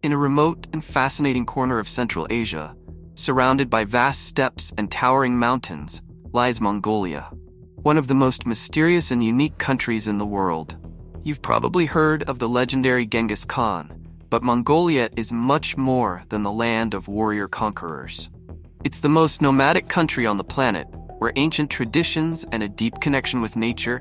In a remote and fascinating corner of Central Asia, surrounded by vast steppes and towering mountains, lies Mongolia, one of the most mysterious and unique countries in the world. You've probably heard of the legendary Genghis Khan, but Mongolia is much more than the land of warrior conquerors. It's the most nomadic country on the planet, where ancient traditions and a deep connection with nature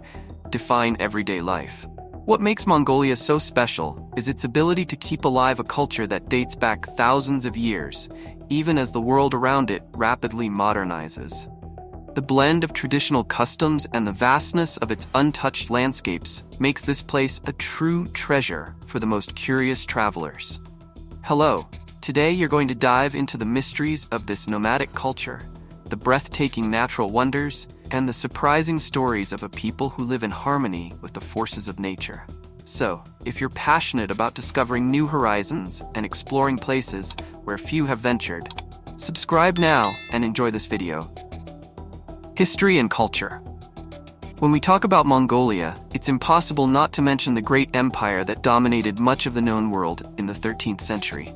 define everyday life. What makes Mongolia so special is its ability to keep alive a culture that dates back thousands of years, even as the world around it rapidly modernizes. The blend of traditional customs and the vastness of its untouched landscapes makes this place a true treasure for the most curious travelers. Hello, today you're going to dive into the mysteries of this nomadic culture, the breathtaking natural wonders, and the surprising stories of a people who live in harmony with the forces of nature. So, if you're passionate about discovering new horizons and exploring places where few have ventured, subscribe now and enjoy this video. History and culture. When we talk about Mongolia, it's impossible not to mention the great empire that dominated much of the known world in the 13th century.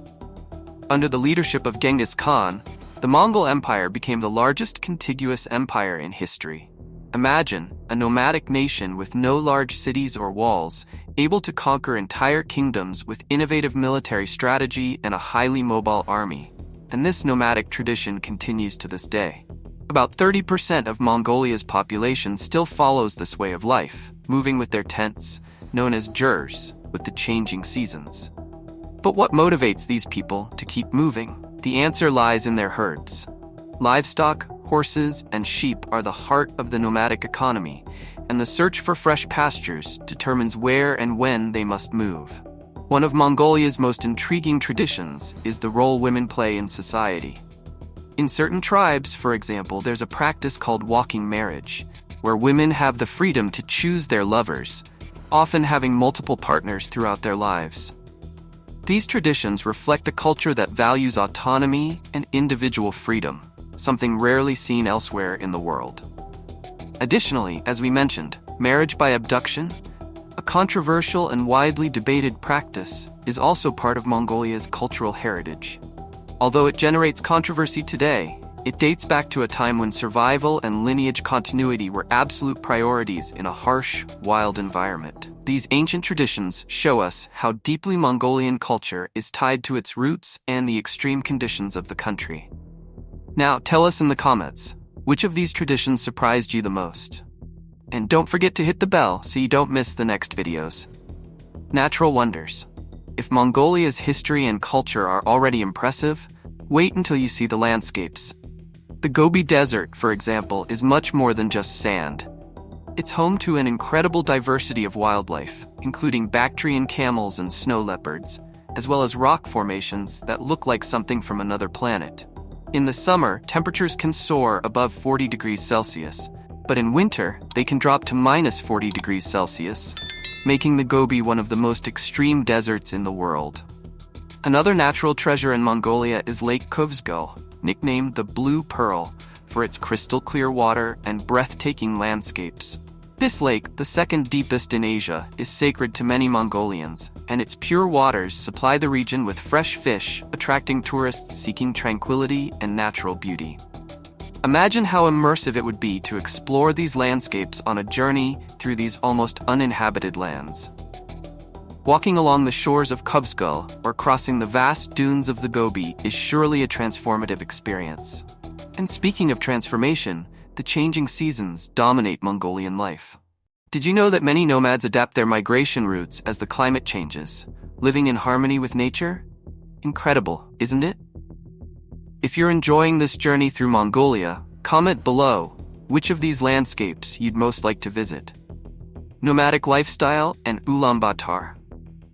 Under the leadership of Genghis Khan, the Mongol Empire became the largest contiguous empire in history. Imagine a nomadic nation with no large cities or walls, able to conquer entire kingdoms with innovative military strategy and a highly mobile army. And this nomadic tradition continues to this day. About 30% of Mongolia's population still follows this way of life, moving with their tents, known as jurs, with the changing seasons. But what motivates these people to keep moving? The answer lies in their herds. Livestock, horses, and sheep are the heart of the nomadic economy, and the search for fresh pastures determines where and when they must move. One of Mongolia's most intriguing traditions is the role women play in society. In certain tribes, for example, there's a practice called walking marriage, where women have the freedom to choose their lovers, often having multiple partners throughout their lives. These traditions reflect a culture that values autonomy and individual freedom, something rarely seen elsewhere in the world. Additionally, as we mentioned, marriage by abduction, a controversial and widely debated practice, is also part of Mongolia's cultural heritage. Although it generates controversy today, it dates back to a time when survival and lineage continuity were absolute priorities in a harsh, wild environment. These ancient traditions show us how deeply Mongolian culture is tied to its roots and the extreme conditions of the country. Now, tell us in the comments, which of these traditions surprised you the most? And don't forget to hit the bell so you don't miss the next videos. Natural wonders. If Mongolia's history and culture are already impressive, wait until you see the landscapes. The Gobi Desert, for example, is much more than just sand. It's home to an incredible diversity of wildlife, including Bactrian camels and snow leopards, as well as rock formations that look like something from another planet. In the summer, temperatures can soar above 40 degrees Celsius, but in winter, they can drop to minus 40 degrees Celsius, making the Gobi one of the most extreme deserts in the world. Another natural treasure in Mongolia is Lake Khuvsgul, nicknamed the Blue Pearl, for its crystal-clear water and breathtaking landscapes. This lake, the second deepest in Asia, is sacred to many Mongolians, and its pure waters supply the region with fresh fish, attracting tourists seeking tranquility and natural beauty. Imagine how immersive it would be to explore these landscapes on a journey through these almost uninhabited lands. Walking along the shores of Khuvsgul or crossing the vast dunes of the Gobi is surely a transformative experience. And speaking of transformation, the changing seasons dominate Mongolian life. Did you know that many nomads adapt their migration routes as the climate changes, living in harmony with nature? Incredible, isn't it? If you're enjoying this journey through Mongolia, comment below which of these landscapes you'd most like to visit. Nomadic lifestyle and Ulaanbaatar.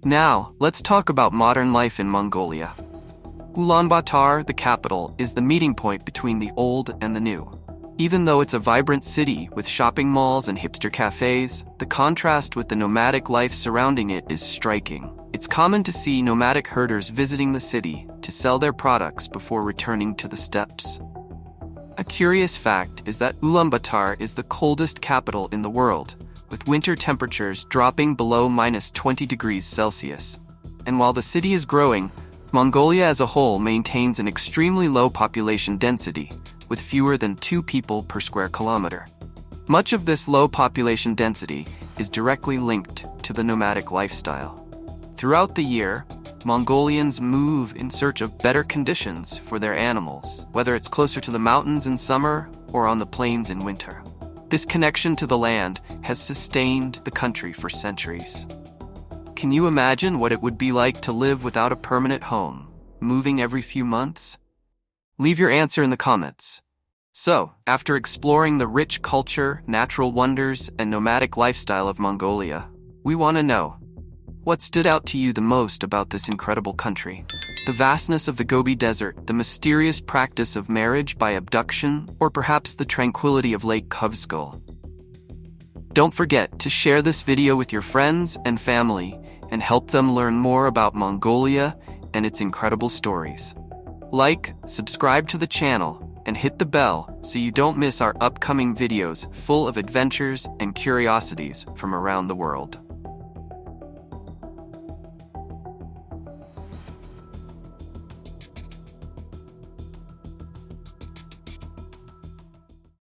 Now, let's talk about modern life in Mongolia. Ulaanbaatar, the capital, is the meeting point between the old and the new. Even though it's a vibrant city with shopping malls and hipster cafes, the contrast with the nomadic life surrounding it is striking. It's common to see nomadic herders visiting the city to sell their products before returning to the steppes. A curious fact is that Ulaanbaatar is the coldest capital in the world, with winter temperatures dropping below minus 20 degrees Celsius. And while the city is growing, Mongolia as a whole maintains an extremely low population density, with fewer than 2 people per square kilometer. Much of this low population density is directly linked to the nomadic lifestyle. Throughout the year, Mongolians move in search of better conditions for their animals, whether it's closer to the mountains in summer or on the plains in winter. This connection to the land has sustained the country for centuries. Can you imagine what it would be like to live without a permanent home, moving every few months? Leave your answer in the comments. So, after exploring the rich culture, natural wonders, and nomadic lifestyle of Mongolia, we want to know, what stood out to you the most about this incredible country? The vastness of the Gobi Desert, the mysterious practice of marriage by abduction, or perhaps the tranquility of Lake Khovsgol? Don't forget to share this video with your friends and family and help them learn more about Mongolia and its incredible stories. Like, subscribe to the channel, and hit the bell so you don't miss our upcoming videos full of adventures and curiosities from around the world.